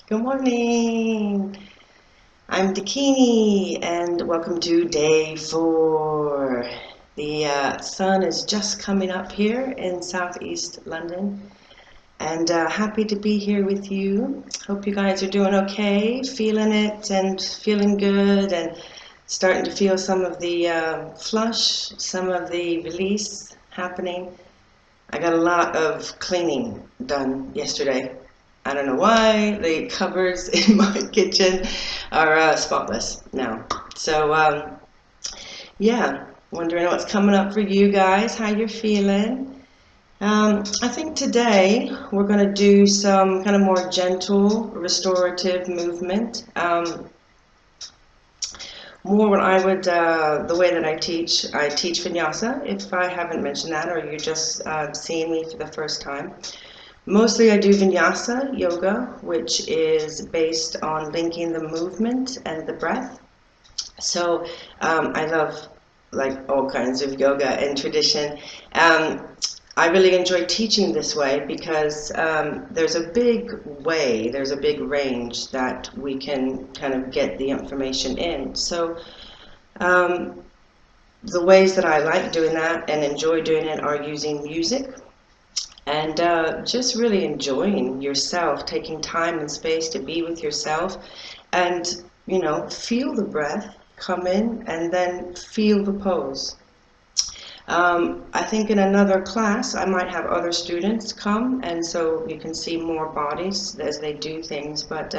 Good morning. I'm Dakini, and welcome to day 4. The sun is just coming up here in southeast London, and happy to be here with you. Hope you guys are doing okay, feeling it and feeling good, and starting to feel some of the flush, some of the release happening. I got a lot of cleaning done yesterday. I don't know why the cupboards in my kitchen are spotless now. So yeah, wondering what's coming up for you guys, how you're feeling. I think today we're going to do some kind of more gentle restorative movement. More what I would, the way that I teach vinyasa, if I haven't mentioned that or you're just seeing me for the first time. Mostly I do vinyasa yoga, which is based on linking the movement and the breath. So I love like all kinds of yoga and tradition. I really enjoy teaching this way because there's a big range that we can kind of get the information in. So the ways that I like doing that and enjoy doing it are using music. And just really enjoying yourself, taking time and space to be with yourself and, feel the breath come in and then feel the pose. I think in another class I might have other students come, and so you can see more bodies as they do things. But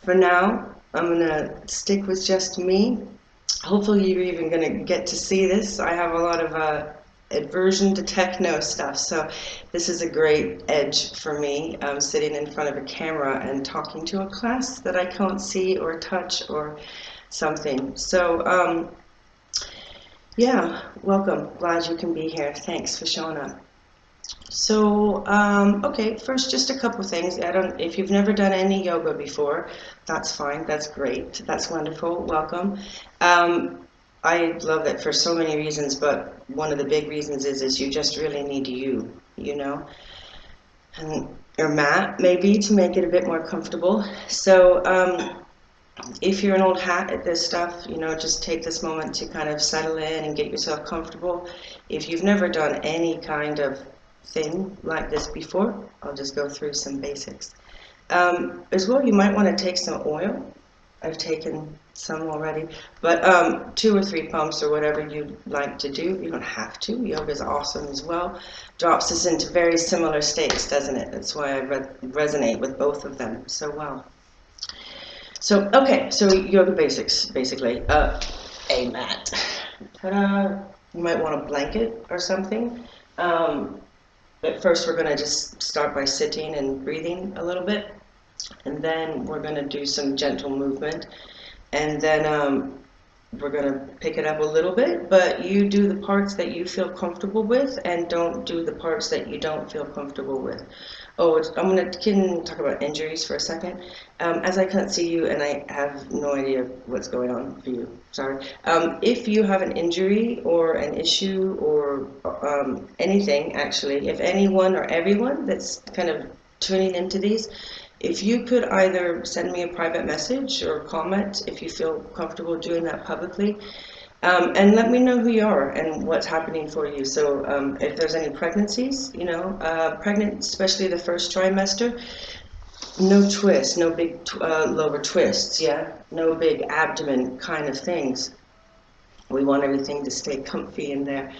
for now, I'm going to stick with just me. Hopefully you're even going to get to see this. I have a lot of aversion to techno stuff, so this is a great edge for me, sitting in front of a camera and talking to a class that I can't see or touch or something. So yeah, welcome, glad you can be here, thanks for showing up. So okay, first just a couple things. If you've never done any yoga before, that's fine, that's great, that's wonderful, welcome. I love it for so many reasons, but one of the big reasons is you just really need and your mat maybe to make it a bit more comfortable. So if you're an old hat at this stuff, just take this moment to kind of settle in and get yourself comfortable. If you've never done any kind of thing like this before, I'll just go through some basics. As well, you might want to take some oil. I've taken some already, but 2 or 3 pumps or whatever you'd like to do. You don't have to. Yoga is awesome as well. Drops us into very similar states, doesn't it? That's why I resonate with both of them so well. So, okay, so yoga basics, basically. A mat. Ta-da! You might want a blanket or something. But first we're going to just start by sitting and breathing a little bit. And then we're going to do some gentle movement, and then we're going to pick it up a little bit, but you do the parts that you feel comfortable with and don't do the parts that you don't feel comfortable with. Oh, can talk about injuries for a second. As I can't see you and I have no idea what's going on for you, sorry. If you have an injury or an issue or anything, actually, if anyone or everyone that's kind of tuning into these, if you could either send me a private message or comment if you feel comfortable doing that publicly, and let me know who you are and what's happening for you. So if there's any pregnancies, pregnant, especially the first trimester, no twists, no big lower twists, yeah, no big abdomen kind of things. We want everything to stay comfy in there.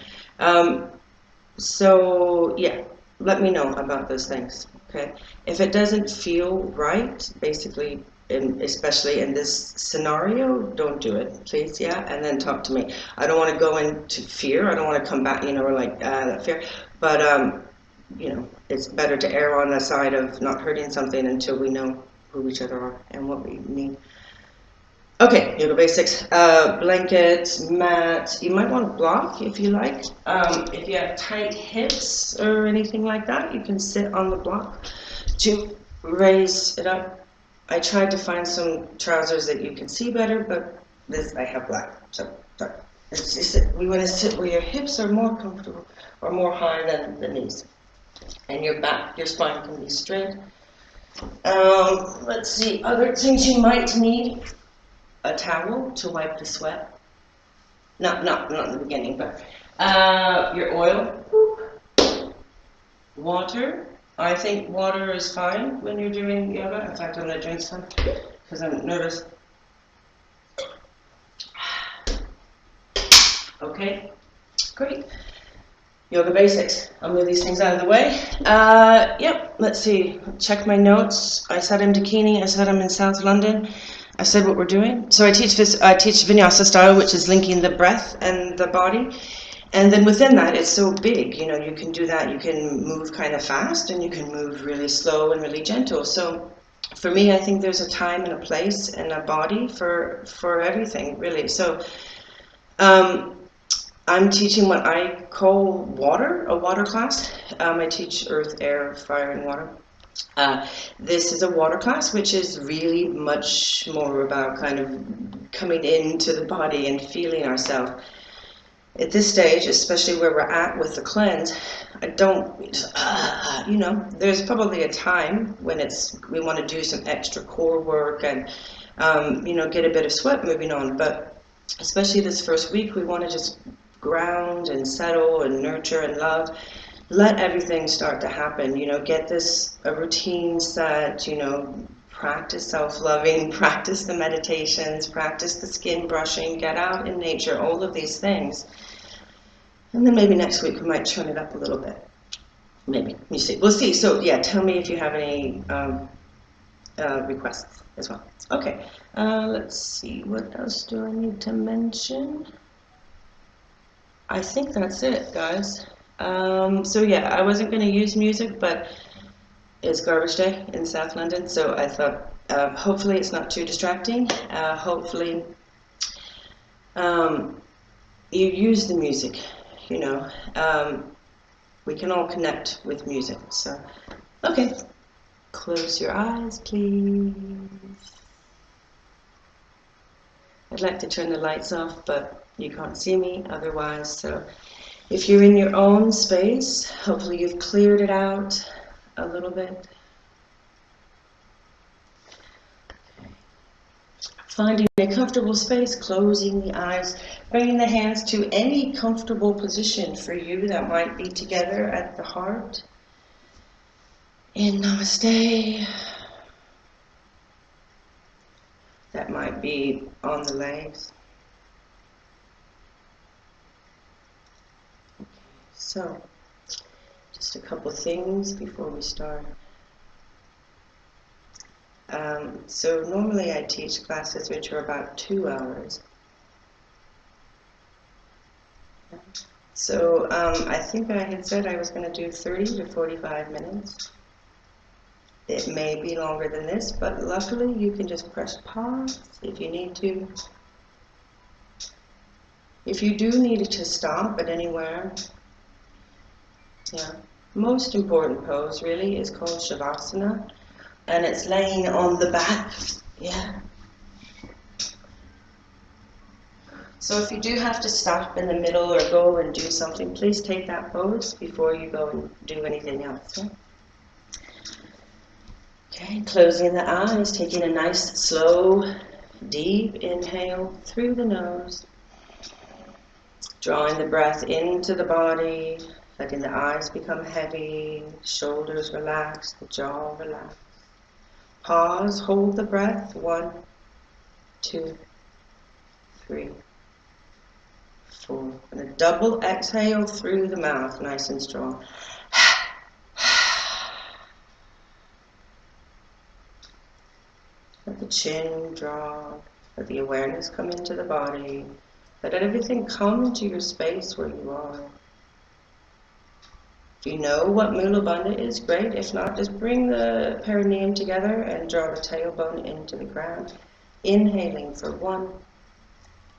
So yeah, let me know about those things. Okay, if it doesn't feel right, basically, especially in this scenario, don't do it, please, yeah, and then talk to me. I don't want to go into fear. I don't want to come back, or like that fear, but it's better to err on the side of not hurting something until we know who each other are and what we need. Okay, yoga basics, blankets, mat. You might want to block if you like. If you have tight hips or anything like that, you can sit on the block to raise it up. I tried to find some trousers that you can see better, but this I have black, so sorry. We want to sit where your hips are more comfortable or more high than the knees. And your back, your spine can be straight. Let's see, other things you might need. A towel to wipe the sweat. Not in the beginning, but your oil. Water. I think water is fine when you're doing yoga. In fact, I'm going to drink some because I'm nervous. Okay, great. Yoga basics. I'll move these things out of the way. Yep, let's see. Check my notes. I said I'm Dakini. I said I'm in South London. I said what we're doing. So I teach Vinyasa style, which is linking the breath and the body. And then within that, it's so big. You know, you can do that. You can move kind of fast, and you can move really slow and really gentle. So for me, I think there's a time and a place and a body for everything, really. So I'm teaching what I call a water class. I teach earth, air, fire, and water. This is a water class, which is really much more about kind of coming into the body and feeling ourselves. At this stage, especially where we're at with the cleanse, I don't, you know, there's probably a time when we want to do some extra core work and, you know, get a bit of sweat moving on. But especially this first week, we want to just ground and settle and nurture and love. Let everything start to happen, you know, get a routine set, you know, practice self-loving, practice the meditations, practice the skin brushing, get out in nature, all of these things. And then maybe next week we might turn it up a little bit. Maybe, you see, we'll see. So yeah, tell me if you have any requests as well. Okay, let's see, what else do I need to mention? I think that's it, guys. So yeah, I wasn't going to use music, but it's garbage day in South London, so I thought hopefully it's not too distracting. Hopefully you use the music, you know. We can all connect with music, so okay. Close your eyes, please. I'd like to turn the lights off, but you can't see me otherwise, so if you're in your own space, hopefully you've cleared it out a little bit. Finding a comfortable space, closing the eyes, bringing the hands to any comfortable position for you that might be together at the heart. In Namaste. That might be on the legs. Okay, so just a couple things before we start. So normally I teach classes which are about 2 hours. So I think I had said I was going to do 30 to 45 minutes. It may be longer than this, but luckily you can just press pause if you need to. If you do need to stop at anywhere, yeah. Most important pose really is called Shavasana, and it's laying on the back, yeah. So if you do have to stop in the middle or go and do something, please take that pose before you go and do anything else. Yeah? Okay, closing the eyes, taking a nice, slow, deep inhale through the nose. Drawing the breath into the body, letting the eyes become heavy, shoulders relax, the jaw relax. Pause, hold the breath, 1, 2, 3, 4. And a double exhale through the mouth, nice and strong. Let the chin drop, let the awareness come into the body, let everything come into your space where you are. If you know what Mula Bandha is, great. If not, just bring the perineum together and draw the tailbone into the ground. Inhaling for 1,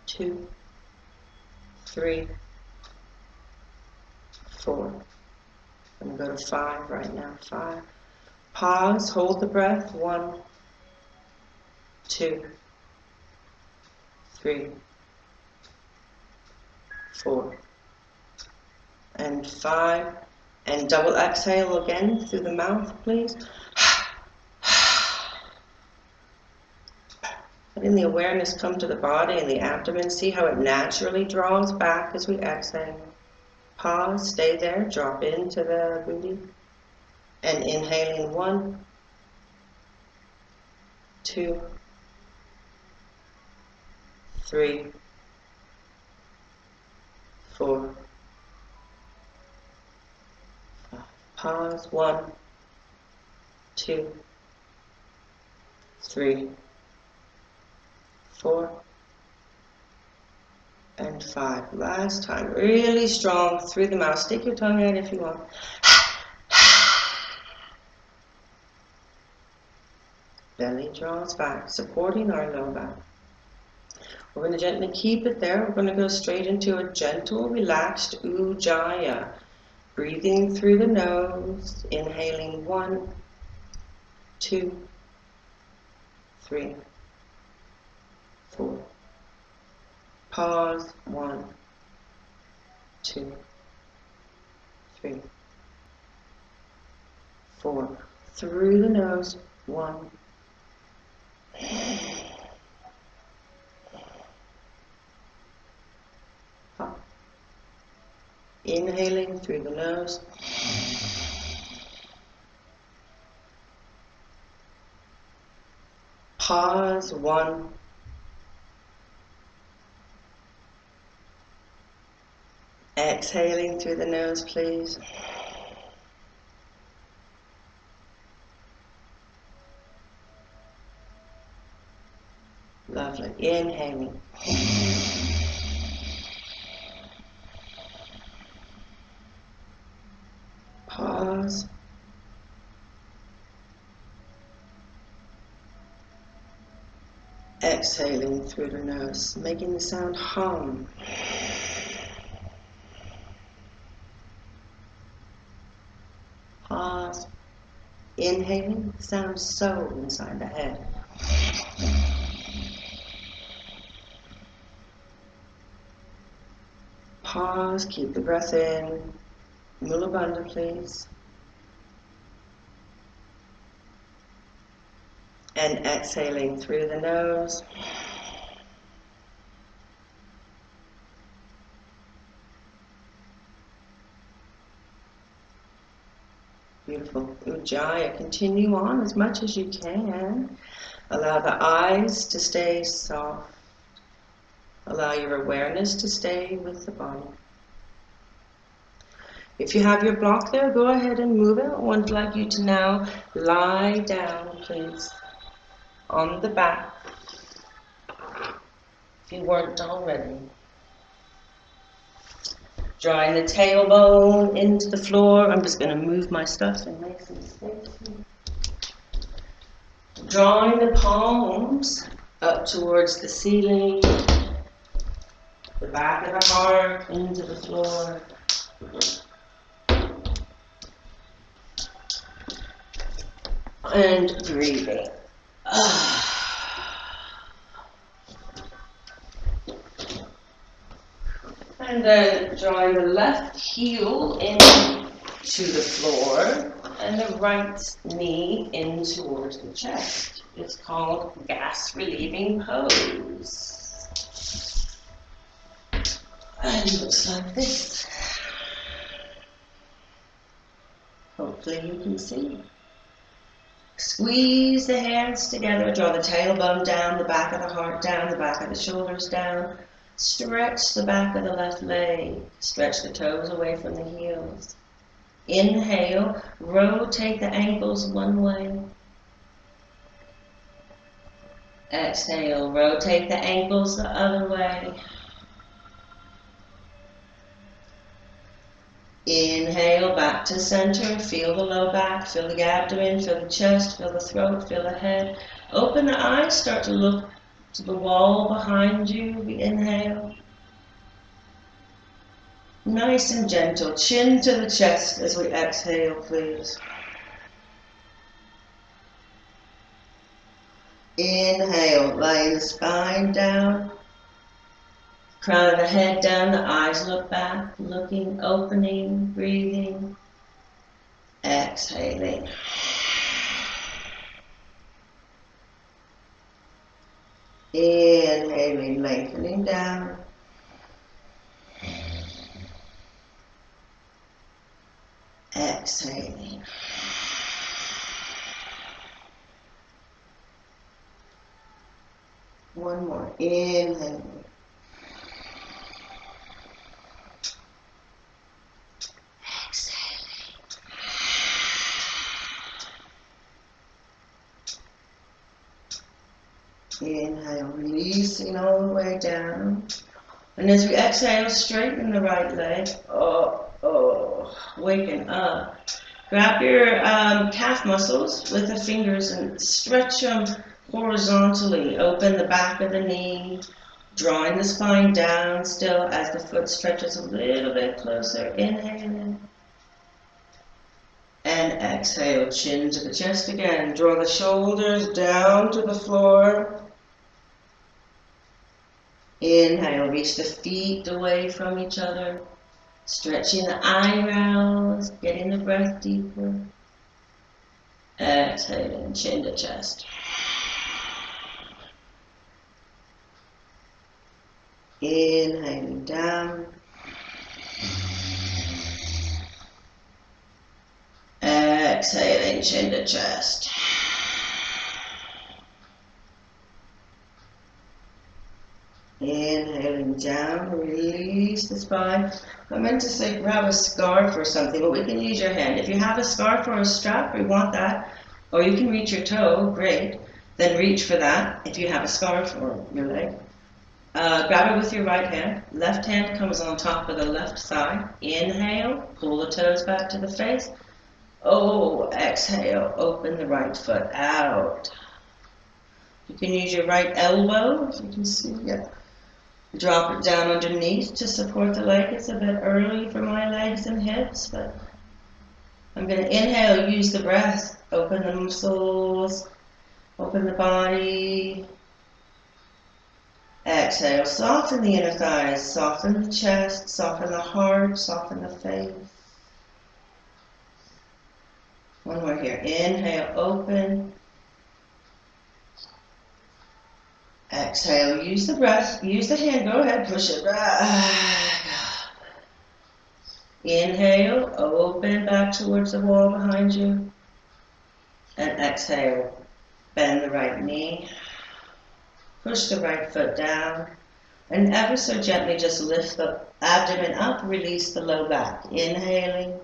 2, 3, 4. I'm going to go to 5 right now. 5. Pause, hold the breath. 1, 2, 3, 4. And 5. And double exhale again through the mouth, please. Letting the awareness come to the body and the abdomen. See how it naturally draws back as we exhale. Pause, stay there, drop into the booty. And inhaling 1, 2, 3, 4, 5. Pause. 1, 2, 3, 4, and 5. Last time. Really strong through the mouth. Stick your tongue out if you want. Belly draws back, supporting our low back. We're going to gently keep it there. We're going to go straight into a gentle, relaxed Ujjayi. Breathing through the nose, inhaling 1, 2, 3, 4. Pause. 1, 2, 3, 4. Through the nose. 1. Inhaling through the nose. Pause. 1. Exhaling through the nose, please. Lovely. Inhaling. Pause. Exhaling through the nose, making the sound hum. Pause. Inhaling, sound so inside the head. Pause, keep the breath in. Mula Bandha, please. And exhaling through the nose. Beautiful. Ujjayi. Continue on as much as you can. Allow the eyes to stay soft. Allow your awareness to stay with the body. If you have your block there, go ahead and move it. I would like you to now lie down, please, on the back, if you weren't already. Drawing the tailbone into the floor. I'm just going to move my stuff and make some space. Drawing the palms up towards the ceiling, the back of the heart into the floor. And breathing. And then drawing the left heel into the floor and the right knee in towards the chest. It's called gas relieving pose. And it looks like this. Hopefully you can see. Squeeze the hands together, draw the tailbone down, the back of the heart down, the back of the shoulders down. Stretch the back of the left leg, stretch the toes away from the heels. Inhale, rotate the ankles one way. Exhale, rotate the ankles the other way. Inhale, back to center, feel the low back, feel the abdomen, feel the chest, feel the throat, feel the head. Open the eyes, start to look to the wall behind you. We inhale. Nice and gentle, chin to the chest as we exhale, please. Inhale, laying the spine down. Crown of the head down, the eyes look back, looking, opening, breathing, exhaling. Inhaling, lengthening down. Exhaling. One more. Inhaling. Exhaling. Inhale, releasing all the way down. And as we exhale, straighten the right leg. Waking up. Grab your calf muscles with the fingers and stretch them horizontally. Open the back of the knee, drawing the spine down still as the foot stretches a little bit closer. Inhaling. And exhale, chin to the chest again. Draw the shoulders down to the floor. Inhale, reach the feet away from each other. Stretching the eyebrows, getting the breath deeper. Exhaling, chin to chest. Inhaling down. Exhaling, chin to chest. Inhaling down, release the spine. I meant to say grab a scarf or something, but we can use your hand. If you have a scarf or a strap, we want that. Or you can reach your toe, great. Then reach for that if you have a scarf or your leg. Grab it with your right hand. Left hand comes on top of the left thigh. Inhale, pull the toes back to the face. Exhale, open the right foot out. You can use your right elbow, if you can see it. Drop it down underneath to support the leg. It's a bit early for my legs and hips, but I'm going to inhale, use the breath. Open the muscles, open the body. Exhale, soften the inner thighs, soften the chest, soften the heart, soften the face. One more here. Inhale, open. Exhale, use the breath, use the hand, go ahead, push it back. Inhale, open back towards the wall behind you. And exhale, bend the right knee. Push the right foot down. And ever so gently just lift the abdomen up, release the low back. Inhaling.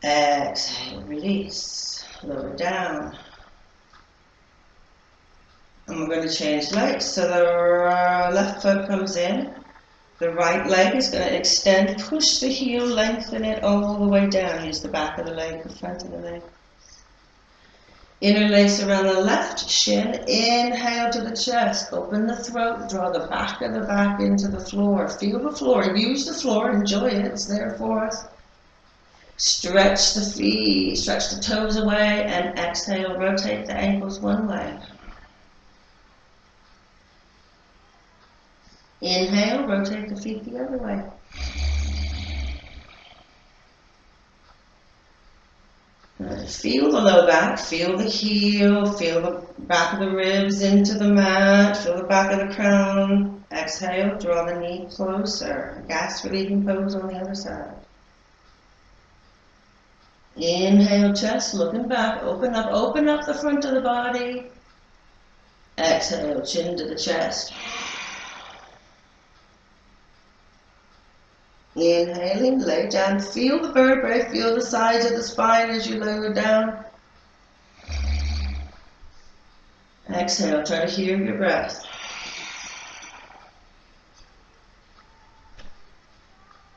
Exhale, release, lower down. And we're going to change legs. So the left foot comes in. The right leg is going to extend. Push the heel, lengthen it all the way down. Use the back of the leg, the front of the leg. Interlace around the left shin. Inhale to the chest. Open the throat. Draw the back of the back into the floor. Feel the floor. Use the floor. Enjoy it. It's there for us. Stretch the feet. Stretch the toes away. And exhale. Rotate the ankles one way. Inhale, rotate the feet the other way. Feel the low back, feel the heel, feel the back of the ribs into the mat, feel the back of the crown. Exhale, draw the knee closer. Gas relieving pose on the other side. Inhale, chest, looking back, open up the front of the body. Exhale, chin to the chest. Inhaling, lay down, feel the vertebrae, feel the sides of the spine as you lower down. Exhale, try to hear your breath.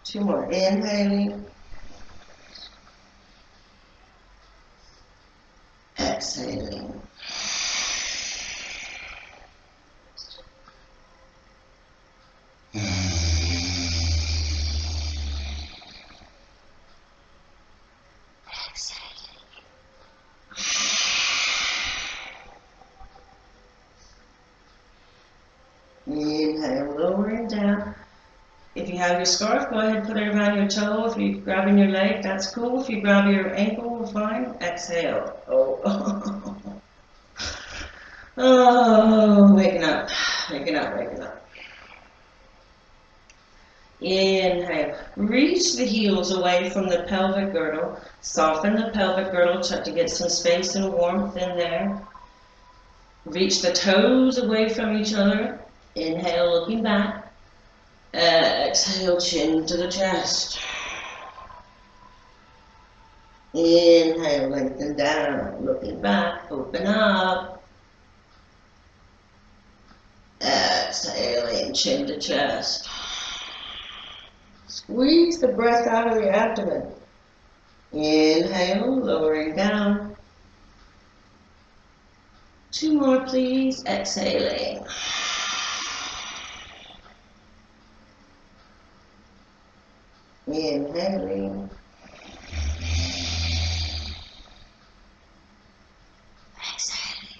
Two more, inhaling. Exhaling. Inhale, lowering down. If you have your scarf, go ahead and put it around your toe. If you're grabbing your leg, that's cool. If you grab your ankle, fine. Exhale. Oh, waking up, waking up, waking up. Inhale. Reach the heels away from the pelvic girdle. Soften the pelvic girdle to get some space and warmth in there. Reach the toes away from each other. Inhale, looking back. Exhale, chin to the chest. Inhale, lengthen down, looking back, open up. Exhaling, chin to chest. Squeeze the breath out of the abdomen. Inhale, lowering down. 2 more, please. Exhaling. Inhaling. Exhaling.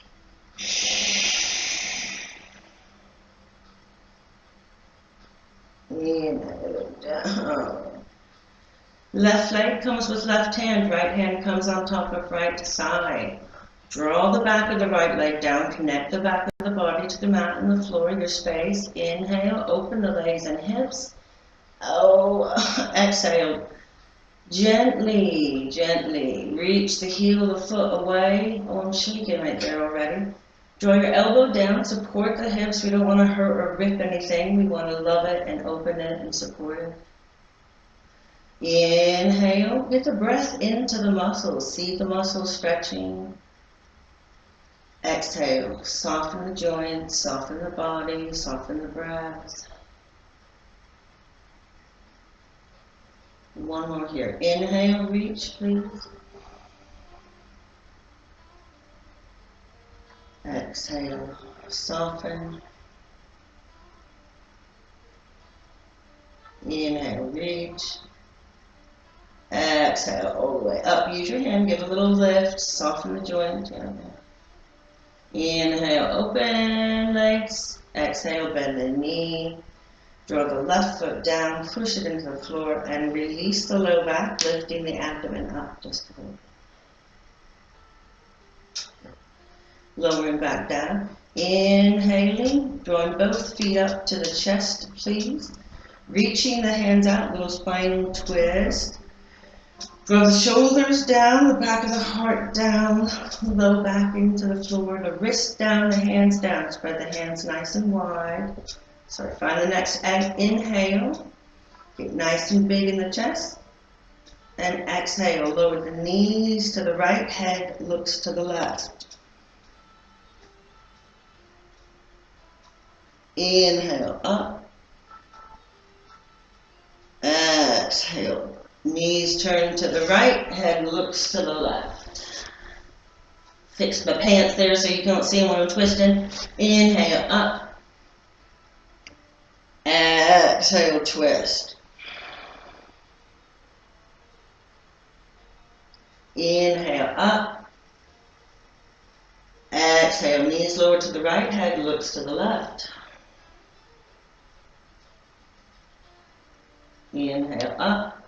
Inhaling down. Left leg comes with left hand. Right hand comes on top of right side. Draw the back of the right leg down. Connect the back of the body to the mat and the floor, your space. Inhale, open the legs and hips. Oh, exhale. Gently, gently reach the heel of the foot away. Oh, I'm shaking right there already. Draw your elbow down, support the hips. We don't want to hurt or rip anything. We want to love it and open it and support it. Inhale, get the breath into the muscles. See the muscles stretching. Exhale, soften the joints, soften the body, soften the breath. 1 more here. Inhale, reach, please. Exhale, soften. Inhale, reach. Exhale, all the way up. Use your hand, give a little lift, soften the joint. Inhale, open legs. Exhale, bend the knee. Draw the left foot down, push it into the floor, and release the low back, lifting the abdomen up just a little bit. Lowering back down. Inhaling, drawing both feet up to the chest, please. Reaching the hands out, little spine twist. Draw the shoulders down, the back of the heart down, low back into the floor, the wrists down, the hands down. Spread the hands nice and wide. So find the next inhale. Get nice and big in the chest. And exhale, lower the knees to the right, head looks to the left. Inhale, up. Exhale. Knees turn to the right, head looks to the left. Fix my pants there so you don't see them when I'm twisting. Inhale, up. Exhale, twist. Inhale, up. Exhale, knees lower to the right, head looks to the left. Inhale, up.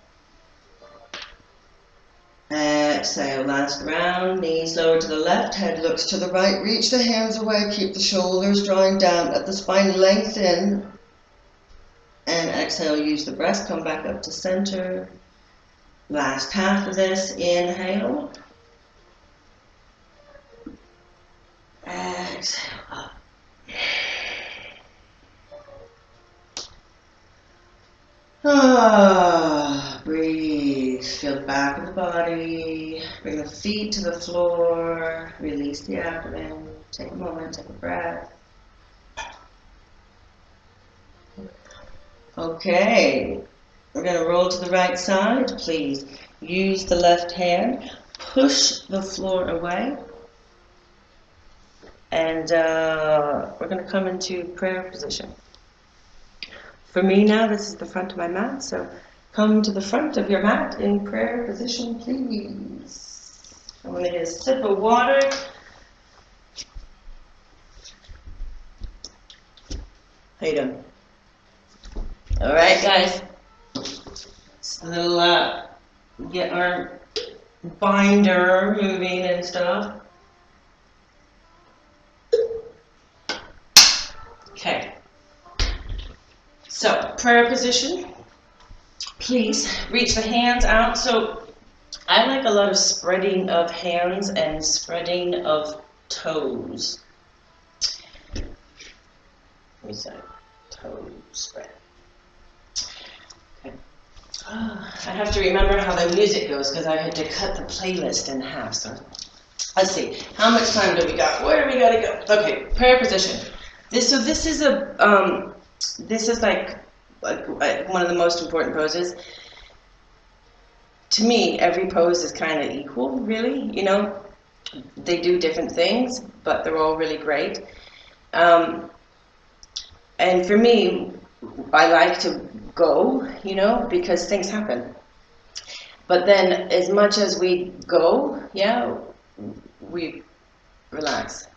Exhale, last round, knees lower to the left, head looks to the right. Reach the hands away, keep the shoulders drawing down, let the spine lengthen. And exhale, use the breath, come back up to center. Last half of this, inhale. Exhale, up. Breathe, feel the back of the body. Bring the feet to the floor. Release the abdomen. Take a moment, take a breath. Okay, we're going to roll to the right side. Please use the left hand. Push the floor away. And we're going to come into prayer position. For me now, this is the front of my mat, so come to the front of your mat in prayer position, please. I'm going to get a sip of water. How you doing? All right, guys. Just a little, get our binder moving and stuff. So, prayer position. Please reach the hands out. So, I like a lot of spreading of hands and spreading of toes. Let me say, toe spread. Okay. I have to remember how the music goes because I had to cut the playlist in half. So, let's see. How much time do we got? Where do we gotta go? Okay, prayer position. This is like one of the most important poses. To me, every pose is kind of equal, really. You know, they do different things, but they're all really great. And for me, I like to go, you know, because things happen. But then, as much as we go, yeah, we relax.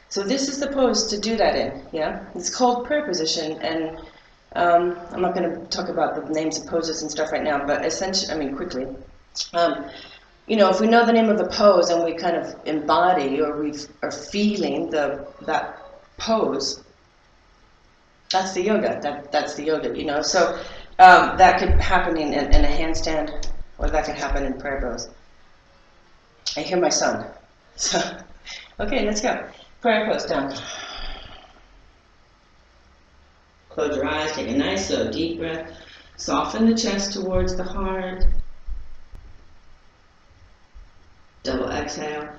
So this is the pose to do that in, yeah? It's called prayer position, and I'm not going to talk about the names of poses and stuff right now, but essentially, quickly. You know, if we know the name of a pose and we kind of embody or we are feeling that pose, that's the yoga. That's the yoga, you know. So that could happen in a handstand, or that could happen in prayer pose. I hear my son. So, okay, let's go. Prayer pose down. Close your eyes, take a nice slow deep breath. Soften the chest towards the heart. Double exhale.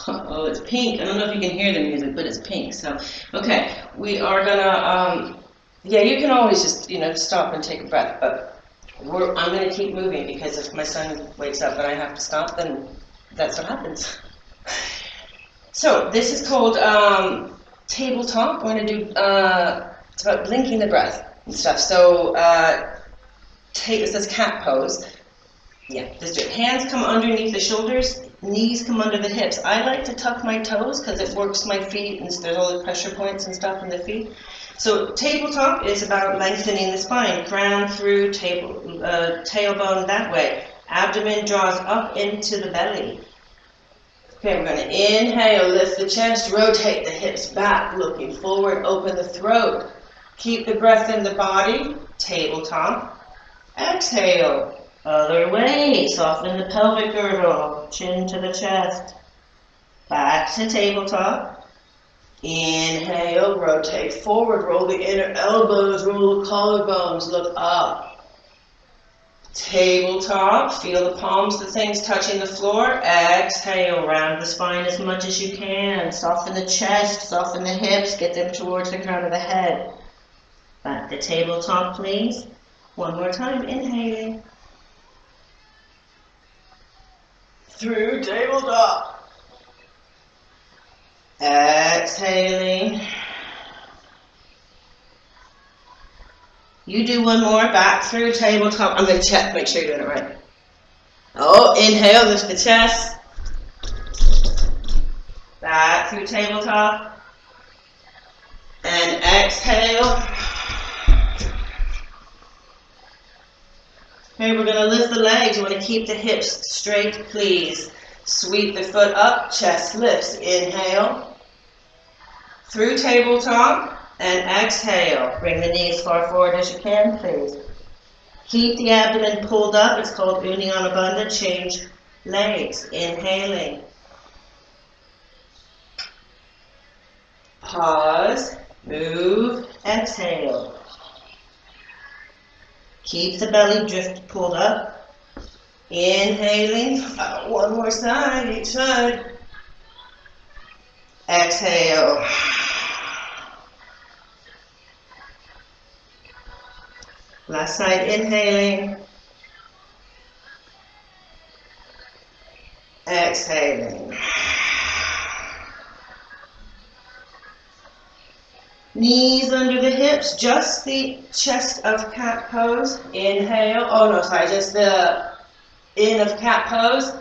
Oh, it's pink. I don't know if you can hear the music, but it's pink. So, okay, we are gonna, yeah, you can always just, you know, stop and take a breath, but I'm gonna keep moving because if my son wakes up and I have to stop, then that's what happens. So this is called tabletop. We're going to do, it's about blinking the breath and stuff. So this is cat pose. Yeah, just do it. Hands come underneath the shoulders, knees come under the hips. I like to tuck my toes because it works my feet and there's all the pressure points and stuff in the feet. So tabletop is about lengthening the spine, crown through tailbone that way. Abdomen draws up into the belly. Okay, we're going to inhale, lift the chest, rotate the hips back, looking forward, open the throat. Keep the breath in the body, tabletop. Exhale, other way, soften the pelvic girdle, chin to the chest. Back to tabletop. Inhale, rotate forward, roll the inner elbows, roll the collarbones, look up. Tabletop, feel the palms, the things touching the floor. Exhale, round the spine as much as you can. Soften the chest, soften the hips, get them towards the crown of the head. Back to tabletop, please. One more time, inhaling. Through tabletop. Exhaling. You do one more, back through tabletop. I'm going to check, make sure you're doing it right. Oh, inhale, lift the chest. Back through tabletop. And exhale. Okay, we're going to lift the legs. You want to keep the hips straight, please. Sweep the foot up, chest lifts. Inhale. Through tabletop. And exhale. Bring the knees as far forward as you can, please. Keep the abdomen pulled up. It's called Uddiyana Bandha. Change legs. Inhaling. Pause. Move. Exhale. Keep the belly drift pulled up. Inhaling. One more side, each side. Exhale. Last side, inhaling. Exhaling. Knees under the hips, just the chest of cat pose. Inhale. Oh no, sorry, just the in of cat pose.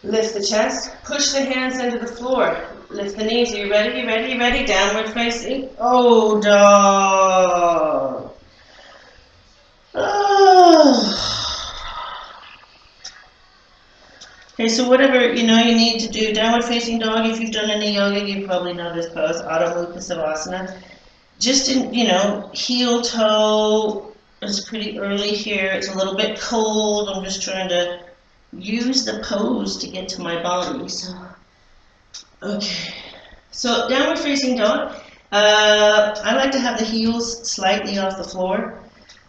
Lift the chest. Push the hands into the floor. Lift the knees. Are you ready? You ready? You ready? Downward facing. Oh, dog. Oh. Okay, so whatever, you need to do, downward facing dog, if you've done any yoga, you probably know this pose, Adho Mukha Savasana. Just in, heel toe, it's pretty early here, it's a little bit cold, I'm just trying to use the pose to get to my body, so, okay. So downward facing dog, I like to have the heels slightly off the floor.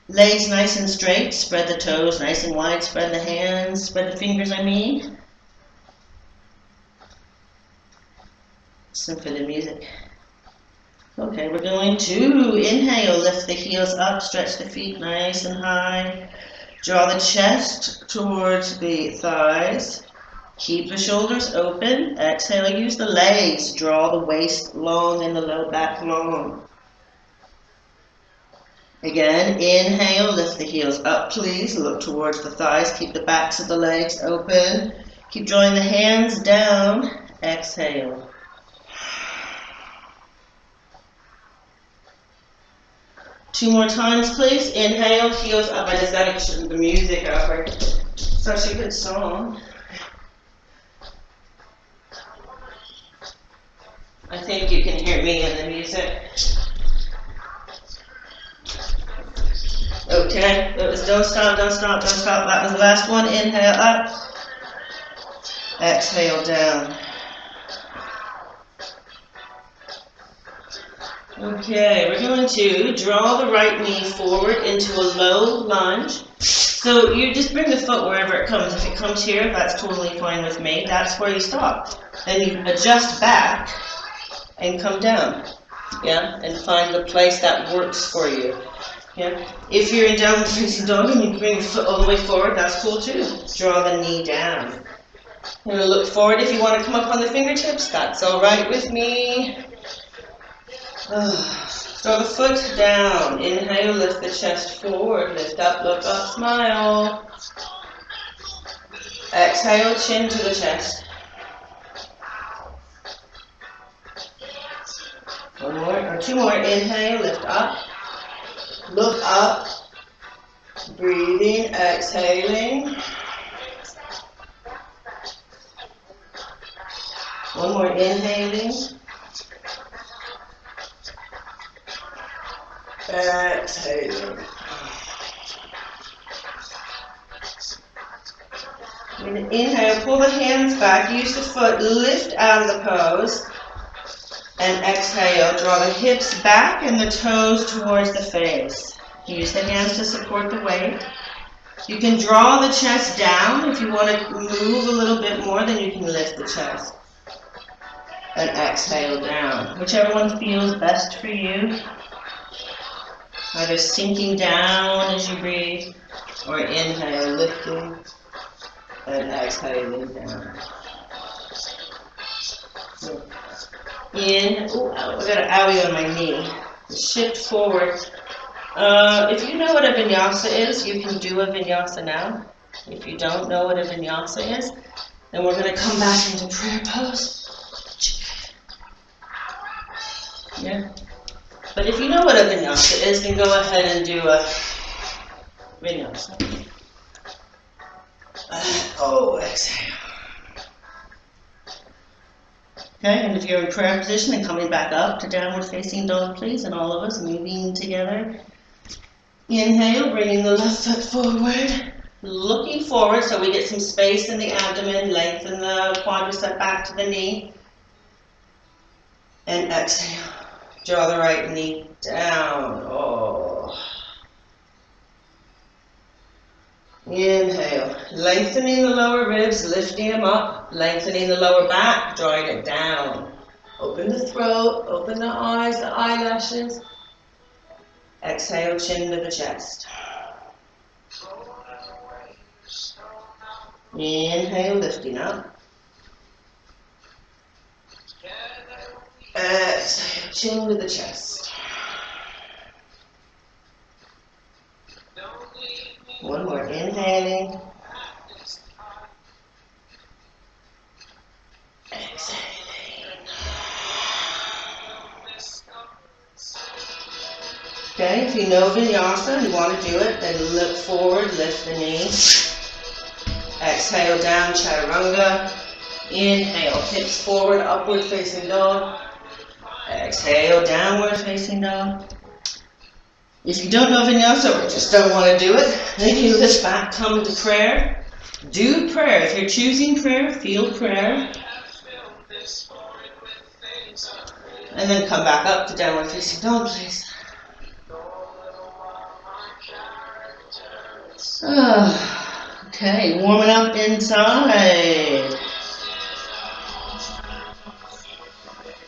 Legs nice and straight, spread the toes nice and wide, spread the hands, spread the fingers I mean. Listen for the music. Okay, we're going to inhale, lift the heels up, stretch the feet nice and high. Draw the chest towards the thighs. Keep the shoulders open. Exhale, use the legs. Draw the waist long and the low back long. Again, inhale, lift the heels up, please. Look towards the thighs. Keep the backs of the legs open. Keep drawing the hands down. Exhale. Two more times, please. Inhale, heels up. I just got to turn the music up. Such a good song. I think you can hear me in the music. Okay, that was don't stop, don't stop, don't stop. That was the last one. Inhale up. Exhale down. Okay, we're going to draw the right knee forward into a low lunge. So you just bring the foot wherever it comes. If it comes here, that's totally fine with me. That's where you stop. Then you adjust back and come down. Yeah, and find the place that works for you. Yeah. If you're in downward facing dog and you bring the foot all the way forward, that's cool too. Draw the knee down. You're going to look forward. If you want to come up on the fingertips, that's all right with me. Draw the foot down. Inhale, lift the chest forward. Lift up, look up, smile. Exhale, chin to the chest. One more, or two more. Inhale, lift up. Look up. Breathing, exhaling. One more, inhaling. Exhaling. Inhale, pull the hands back, use the foot, lift out of the pose, and exhale, draw the hips back and the toes towards the face. Use the hands to support the weight. You can draw the chest down. If you want to move a little bit more, then you can lift the chest. And exhale down. Whichever one feels best for you. Either sinking down as you breathe, or inhale, lifting, and exhaling down. In, oh, I got an owie on my knee. Shift forward. If you know what a vinyasa is, you can do a vinyasa now. If you don't know what a vinyasa is, then we're going to come back into prayer pose. Yeah. But if you know what a vinyasa is, then go ahead and do a vinyasa. Exhale. Okay, and if you're in prayer position, then coming back up to downward facing dog, please, and all of us moving together. Inhale, bringing the left foot forward, looking forward so we get some space in the abdomen, lengthen the quadricep back to the knee, and exhale. Draw the right knee down. Inhale, lengthening the lower ribs, lifting them up, lengthening the lower back, drawing it down. Open the throat, open the eyes, the eyelashes. Exhale, chin to the chest. Inhale, lifting up. Exhale, chin to the chest. One more, inhaling. Exhaling. Okay, if you know vinyasa and you want to do it, then look forward, lift the knee. Exhale down, chaturanga. Inhale, hips forward, upward facing dog. Exhale, downward facing dog. If you don't know vinyasa or just don't want to do it, then you lift back, come to prayer. Do prayer. If you're choosing prayer, feel prayer. And then come back up to downward facing dog, please. Okay, warming up inside.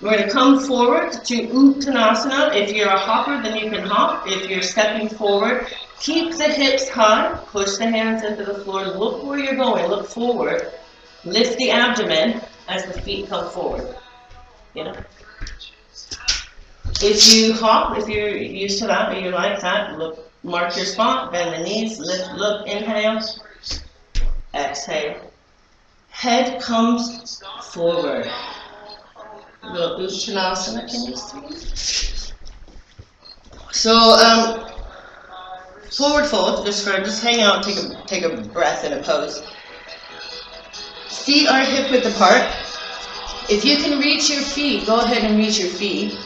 We're going to come forward to Uttanasana. If you're a hopper, then you can hop. If you're stepping forward, keep the hips high. Push the hands into the floor. Look where you're going. Look forward. Lift the abdomen as the feet come forward. You know? If you hop, if you're used to that or you like that, look, mark your spot, bend the knees, lift, look, inhale, exhale. Head comes forward. Little Uttanasana, can you see? So, forward fold, just hang out, take a breath in a pose. Feet are hip width apart. If you can reach your feet, go ahead and reach your feet.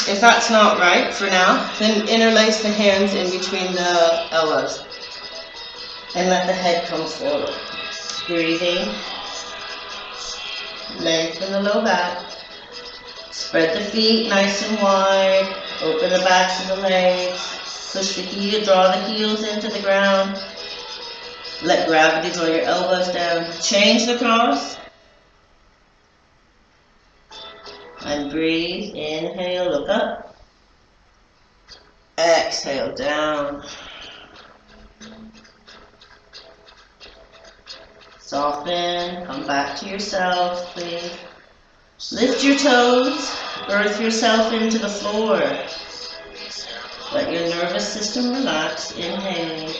If that's not right for now, then interlace the hands in between the elbows and let the head come forward. Breathing. Lengthen the low back. Spread the feet nice and wide. Open the backs of the legs. Push the heel, draw the heels into the ground. Let gravity draw your elbows down. Change the cross. And breathe. Inhale, look up. Exhale, down. Soften. Come back to yourself, please. Lift your toes. Earth yourself into the floor. Let your nervous system relax. Inhale.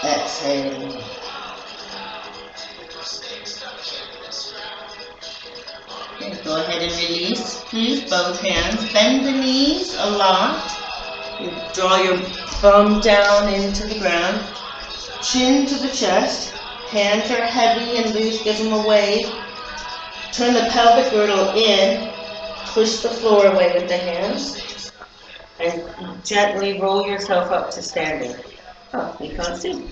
Exhale. Okay, go ahead and release, please, both hands. Bend the knees a lot. You draw your bum down into the ground. Chin to the chest. Hands are heavy and loose, give them a wave. Turn the pelvic girdle in. Push the floor away with the hands. And gently roll yourself up to standing. Oh, you can't see.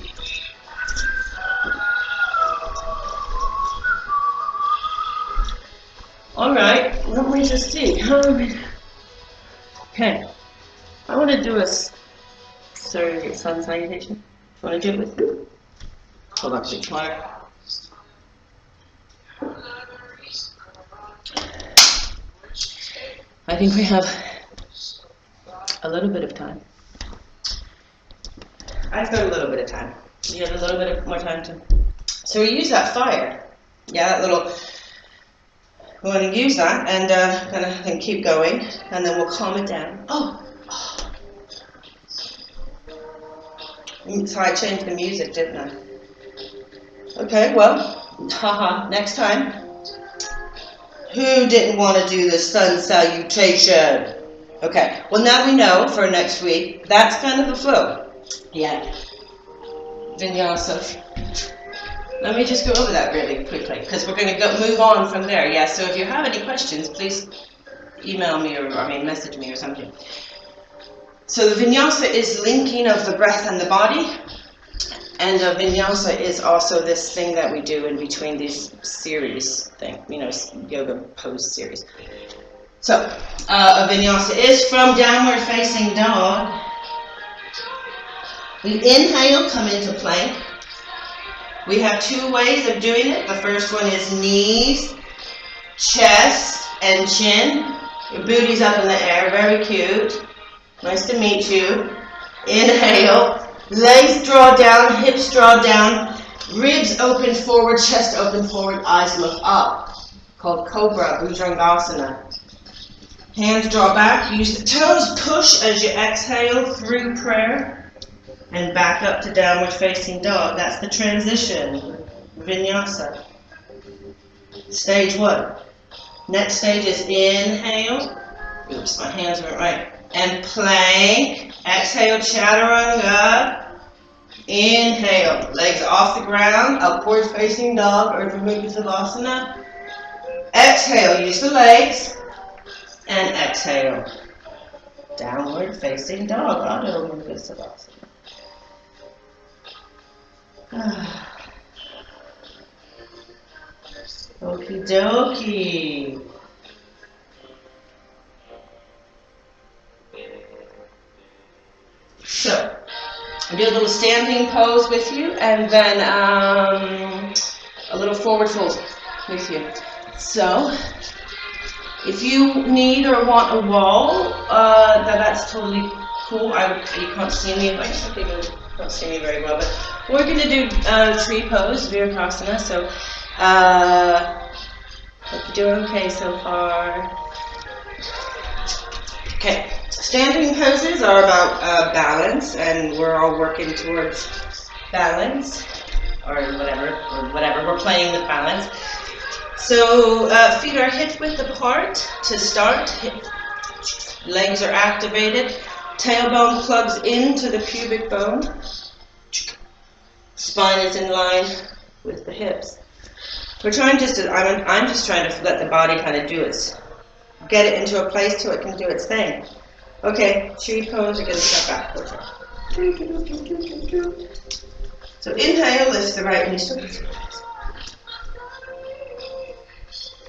All right, let me just see. Okay, I want to do a sun salutation. You want to do it with me? Hold on, please, Clark. I think we have a little bit of time. I've got a little bit of time. You have a little bit more time to. So we use that fire. Yeah, that little. We're going to use that and then keep going, and then we'll calm it down. Oh. So I changed the music, didn't I? Okay, well, haha, next time. Who didn't want to do the sun salutation? Okay, well now we know for next week, that's kind of the flow. Yeah. Vinyasa. Let me just go over that really quickly, because we're going to move on from there. Yeah, so if you have any questions, please email me or message me or something. So the vinyasa is linking of the breath and the body, and vinyasa is also this thing that we do in between these series yoga pose series. So a vinyasa is from downward facing dog. We inhale, come into plank. We have two ways of doing it. The first one is knees, chest, and chin. Your booty's up in the air, very cute. Nice to meet you. Inhale, legs draw down, hips draw down, ribs open forward, chest open forward, eyes look up. Called Cobra, Bhujangasana. Hands draw back, use the toes, push as you exhale through prayer. And back up to downward facing dog. That's the transition. Vinyasa. Stage one. Next stage is inhale. Oops, my hands weren't right. and plank. Exhale, chaturanga. Inhale, legs off the ground, upward facing dog, Urdhva Mukha Savasana. Exhale, use the legs, and exhale, downward facing dog, Urdhva Mukha Savasana. Okie dokie. So, I'll do a little standing pose with you, and then a little forward fold with you. So, if you need or want a wall, that's totally cool. You can't see me. I guess people can't see me very well, but we're going to do tree pose, Virasana. So, hope you're doing okay so far. Okay, standing poses are about balance, and we're all working towards balance, or whatever. We're playing with balance. So feet are hip width apart to start. Legs are activated. Tailbone plugs into the pubic bone. Spine is in line with the hips. We're trying I'm just trying to let the body kind of do its. Get it into a place so it can do its thing. Okay, tree pose, we're going to step backwards. So inhale, lift the right knee.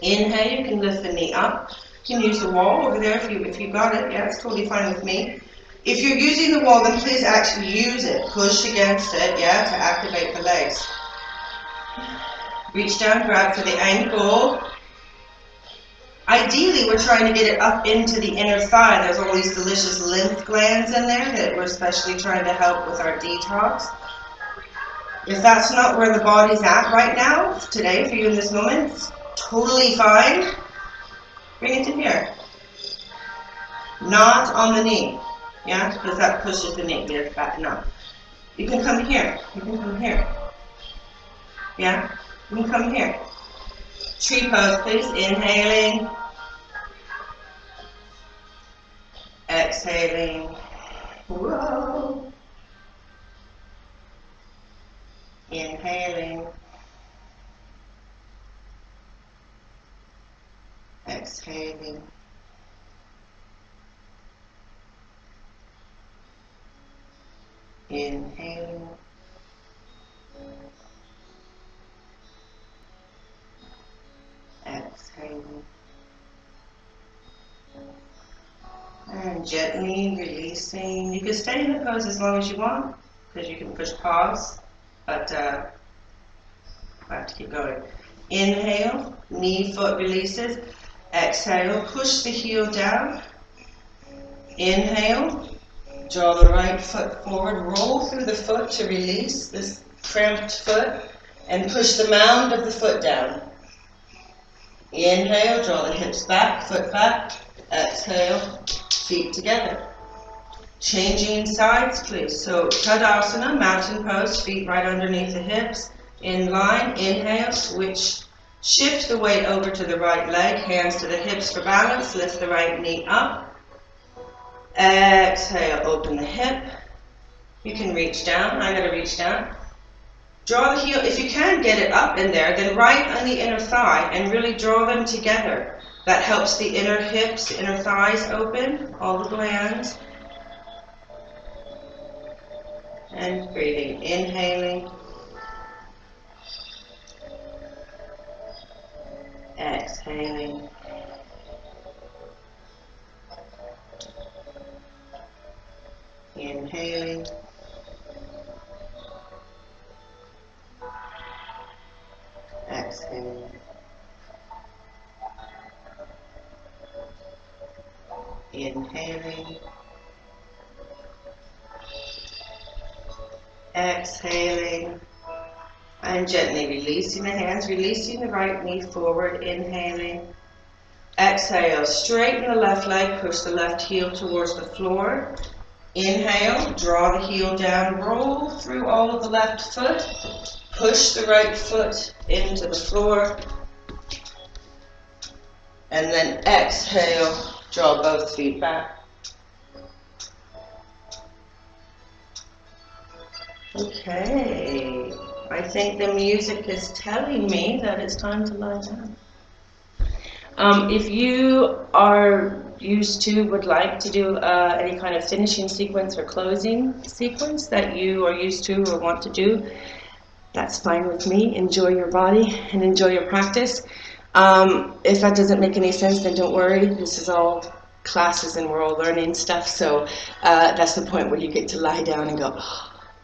Inhale, you can lift the knee up. You can use the wall over there if you got it. Yeah, it's totally fine with me. If you're using the wall, then please actually use it. Push against it, yeah, to activate the legs. Reach down, grab for the ankle. Ideally, we're trying to get it up into the inner thigh. There's all these delicious lymph glands in there that we're especially trying to help with our detox. If that's not where the body's at right now, today, for you in this moment, it's totally fine. Bring it to here. Not on the knee. Yeah, because that pushes the knee. Get it back. No. You can come here. You can come here. Yeah? You can come here. Tree pose, please. Inhaling. Exhaling. Whoa. Inhaling. Exhaling. Inhaling. Exhaling. And gently releasing. You can stay in the pose as long as you want, because you can push pause, but I have to keep going. Inhale, knee, foot releases. Exhale, push the heel down. Inhale, draw the right foot forward, roll through the foot to release this cramped foot, and push the mound of the foot down. Inhale, draw the hips back, foot back. Exhale, feet together. Changing sides, please. So Tadasana, mountain pose, feet right underneath the hips. In line, inhale, switch. Shift the weight over to the right leg, hands to the hips for balance. Lift the right knee up. Exhale, open the hip. You can reach down. I'm going to reach down. Draw the heel. If you can get it up in there, then right on the inner thigh and really draw them together. That helps the inner hips, the inner thighs open, all the glands. And breathing, inhaling. Exhaling. Inhaling. Exhaling. Inhaling. Exhaling. And gently releasing the hands, releasing the right knee forward, inhaling. Exhale, straighten the left leg, push the left heel towards the floor. Inhale, draw the heel down, roll through all of the left foot. Push the right foot into the floor. And then exhale, draw both feet back. Okay, I think the music is telling me that it's time to lie down. If you are used to, would like to do any kind of finishing sequence or closing sequence that you are used to or want to do, that's fine with me. Enjoy your body and enjoy your practice. If that doesn't make any sense, then don't worry. This is all classes and we're all learning stuff. So that's the point where you get to lie down and go,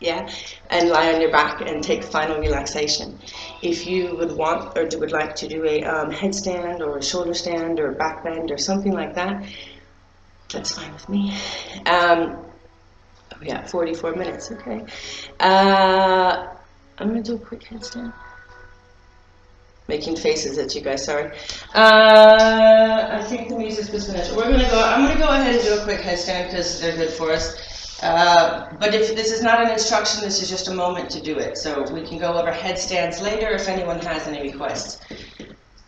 yeah, and lie on your back and take final relaxation. If you would want or would like to do a headstand or a shoulder stand or a back bend or something like that, that's fine with me. Oh yeah, 44 minutes, okay. I'm going to do a quick headstand. Making faces at you guys, sorry. I think the music was finished. I'm going to go ahead and do a quick headstand because they're good for us. But if this is not an instruction, this is just a moment to do it. So we can go over headstands later if anyone has any requests.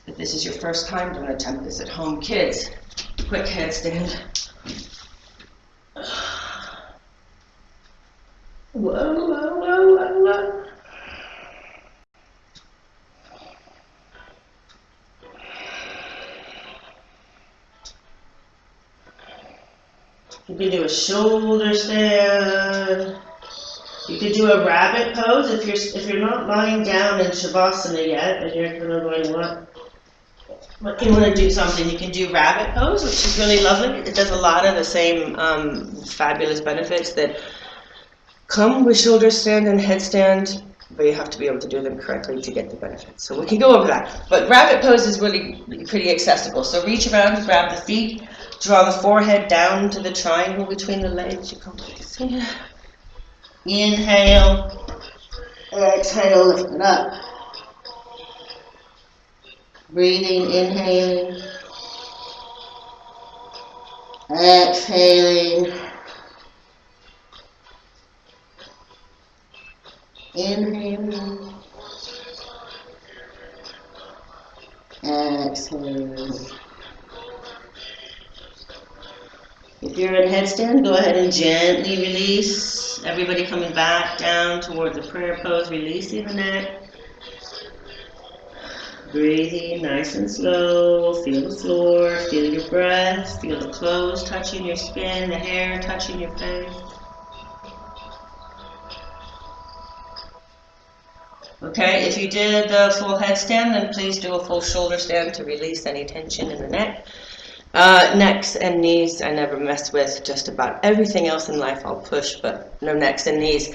If this is your first time, don't attempt this at home. Kids, quick headstand. Whoa, whoa, whoa, whoa, whoa. You could do a shoulder stand. You could do a rabbit pose if you're not lying down in Shavasana yet, and you're kind of going what you want to do something. You can do rabbit pose, which is really lovely. It does a lot of the same fabulous benefits that come with shoulder stand and headstand, but you have to be able to do them correctly to get the benefits. So we can go over that. But rabbit pose is really pretty accessible. So reach around, grab the feet, draw the forehead down to the triangle between the legs. You come like here. Inhale, exhale, lift it up. Breathing, inhaling, exhaling, inhaling, exhaling. If you're in headstand, go ahead and gently release. Everybody coming back down towards the prayer pose, releasing the neck. Breathing nice and slow. Feel the floor, feel your breath, feel the clothes touching your skin, the hair touching your face. Okay, if you did the full headstand, then please do a full shoulder stand to release any tension in the neck. Necks and knees I never mess with. Just about everything else in life I'll push, but no necks and knees.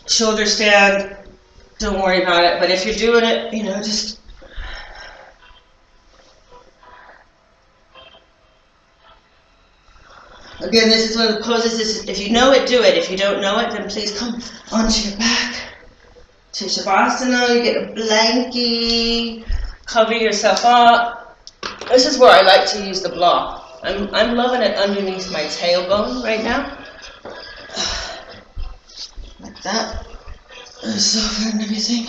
Shoulder stand, don't worry about it. But if you're doing it, just again, this is one of the poses. If you know it, do it. If you don't know it, then please come onto your back to Shavasana. You get a blankie, cover yourself up. This is where I like to use the block. I'm loving it underneath my tailbone right now. Like that. Soften and everything.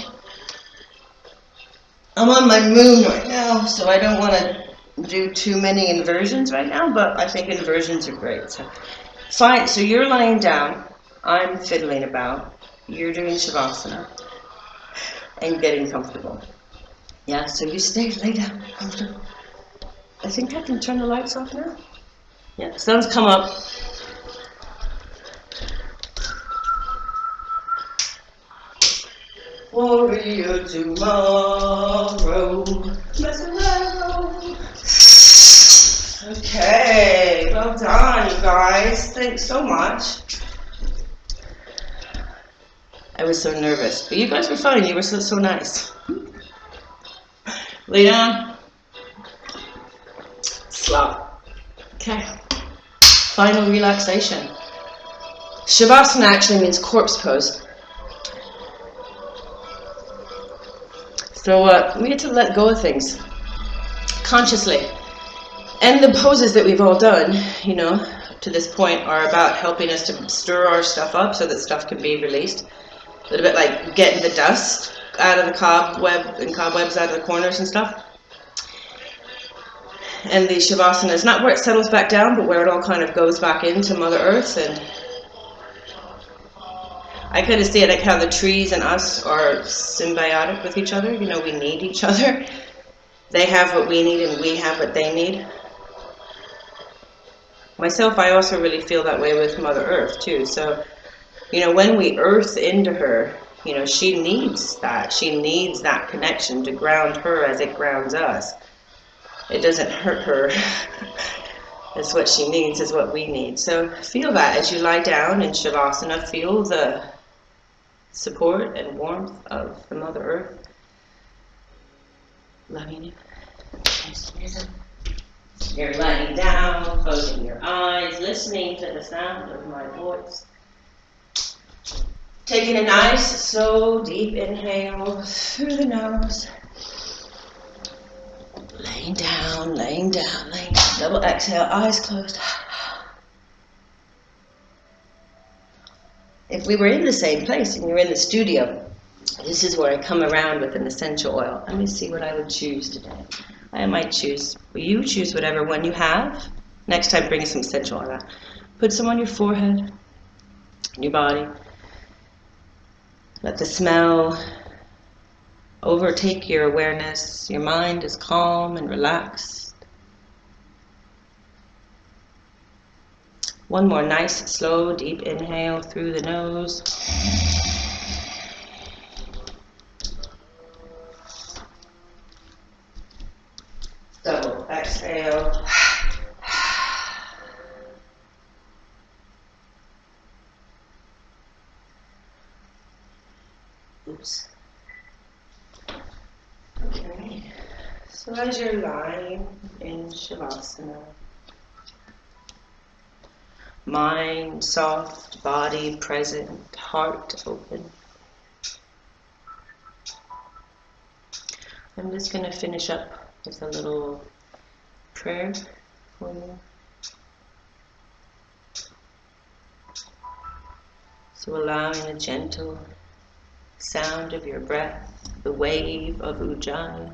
I'm on my moon right now, so I don't want to do too many inversions right now, but I think inversions are great. So, fine. So you're lying down. I'm fiddling about. You're doing Shavasana and getting comfortable. Yeah, so you stay, lay down, comfortable. I think I can turn the lights off now. Yeah, sun's come up. Warrior tomorrow. Okay, well done, you guys. Thanks so much. I was so nervous, but you guys were fine. You were so nice. Lay down. Slop. Okay. Final relaxation. Shavasana actually means corpse pose. So we get to let go of things consciously. And the poses that we've all done, to this point are about helping us to stir our stuff up so that stuff can be released. A little bit like getting the dust out of the cobwebs out of the corners and stuff. And the Shavasana is not where it settles back down, but where it all kind of goes back into Mother Earth. And I kind of see it like how the trees and us are symbiotic with each other. You know, we need each other. They have what we need and we have what they need. Myself, I also really feel that way with Mother Earth too. So, you know, when we earth into her, you know, she needs that. She needs that connection to ground her as it grounds us. It doesn't hurt her. It's what she needs is what we need. So feel that as you lie down in Shavasana. Feel the support and warmth of the Mother Earth loving you. You're lying down, closing your eyes, listening to the sound of my voice. Taking a nice, slow, deep inhale through the nose. Laying down, laying down, laying down. Double exhale, eyes closed. If we were in the same place and you're in the studio, this is where I come around with an essential oil. Let me see what I would choose today. I might choose, well, you choose whatever one you have. Next time, bring some essential oil out. Put some on your forehead, your body. Let the smell overtake your awareness. Your mind is calm and relaxed. One more nice, slow, deep inhale through the nose. Double exhale. Oops. Okay. So as you're lying in Shavasana, mind soft, body present, heart open. I'm just going to finish up with a little prayer for you. So allowing a gentle sound of your breath, the wave of Ujjayi,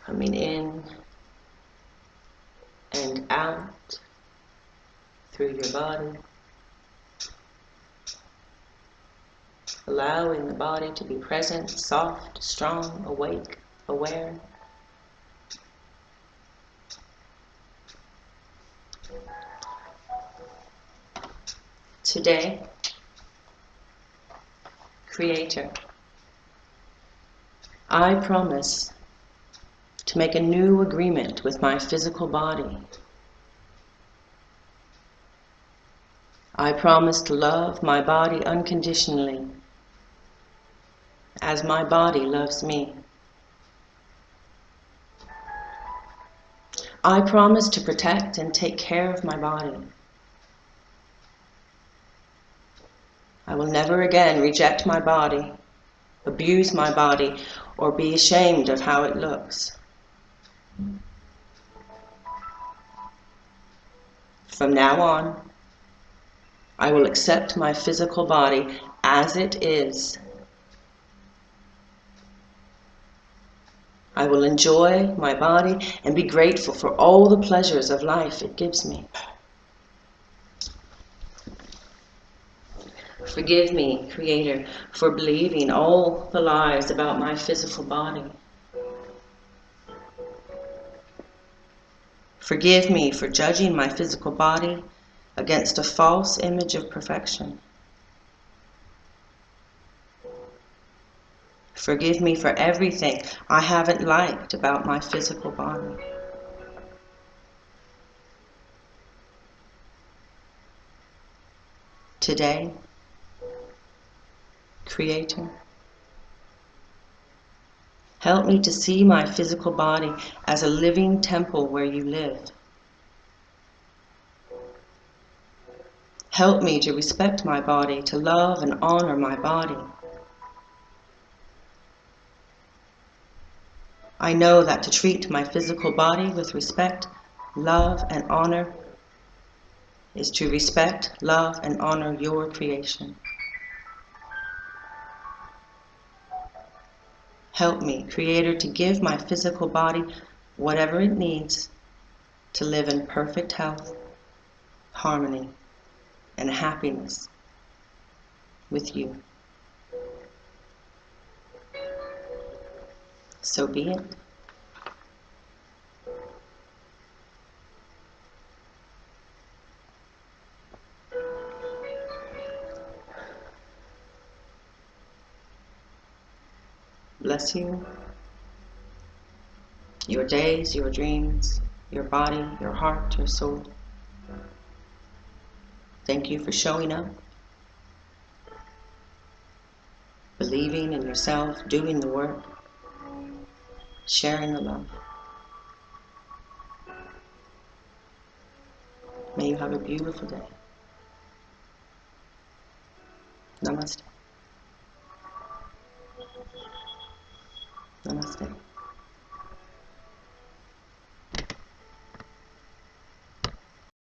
coming in and out through your body. Allowing the body to be present, soft, strong, awake, aware. Today, Creator, I promise to make a new agreement with my physical body. I promise to love my body unconditionally, as my body loves me. I promise to protect and take care of my body. I will never again reject my body, abuse my body, or be ashamed of how it looks. From now on, I will accept my physical body as it is. I will enjoy my body and be grateful for all the pleasures of life it gives me. Forgive me, Creator, for believing all the lies about my physical body. Forgive me for judging my physical body against a false image of perfection. Forgive me for everything I haven't liked about my physical body. Today, Creator, help me to see my physical body as a living temple where you live. Help me to respect my body, to love and honor my body. I know that to treat my physical body with respect, love, and honor is to respect, love, and honor your creation. Help me, Creator, to give my physical body whatever it needs to live in perfect health, harmony, and happiness with you. So be it. Bless you, your days, your dreams, your body, your heart, your soul. Thank you for showing up, believing in yourself, doing the work, sharing the love. May you have a beautiful day. Namaste. Namaste.